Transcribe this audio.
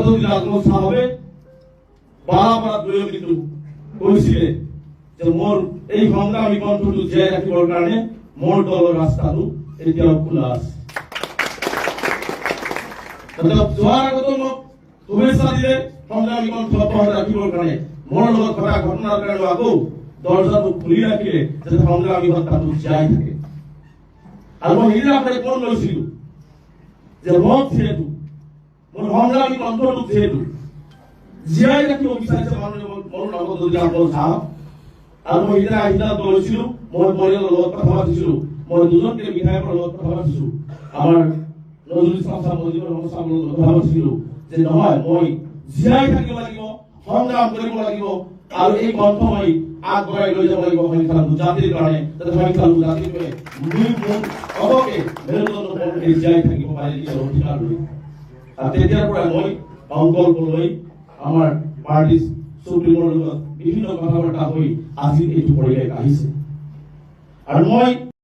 কতদিন আত্মস্থা হবে বাৰবাৰ দুয়ো কিন্তু কৈছিলে যে মোৰ এই সংগ্ৰামী কণ্ঠটো জীয়াই ৰাখিবৰ কাৰণে মোৰ দলৰ ৰাস্তাটো এতিয়াও খোলা আছে। যোৱাৰ আগতো মোক শুভেচ্ছা দিলে সংগ্ৰামী কণ্ঠ অব্যাহত ৰাখিবৰ কাৰণে মোৰ লগত ঘটা ঘটনাৰ কাৰণে আকৌ দৰ্জাটো খুলি ৰাখিলে যাতে সংগ্ৰামী সত্তাটো জীয়াই থাকে। আৰু মই সেইদিনাখনে কোন লৈছিলো যে মোক যিহেতু মোৰ সংগ্ৰামী কণ্ঠটোক যিহেতু জীয়াই ৰাখিব বিচাৰিছে মানুহে মোৰ লগত যদি আপোনালোক চাওক আৰু মই সেইদিনা লৈছিলো মই পৰিয়ালৰ লগত কথা পাতিছিলো মই দুজনকে বিধায়কৰ লগত কথা পাতিছো আমাৰ নজৰুল ইছলাম ছাৰ মজিবুৰ ৰহমান ছাৰৰ লগত কথা পাতিছিলো যে নহয় মই জীয়াই থাকিব লাগিব সংগ্ৰাম কৰিব লাগিব আৰু এই কণ্ঠ মই আগবঢ়াই লৈ যাব লাগিব সংখ্যালঘু জাতিৰ কাৰণে যাতে সংখ্যালঘু জাতিটোৱে অবকে মেৰুদণ্ড জীয়াই থাকিব পাৰে নিজৰ অধিকাৰ লৈ। আৰু তেতিয়াৰ পৰা মই সংকল্প লৈ আমাৰ পাৰ্টি সুপ্ৰিমৰ লগত বিভিন্ন কথা বাৰ্তা হৈ আজি এইটো পৰিৱেশ আহিছে। আৰু মই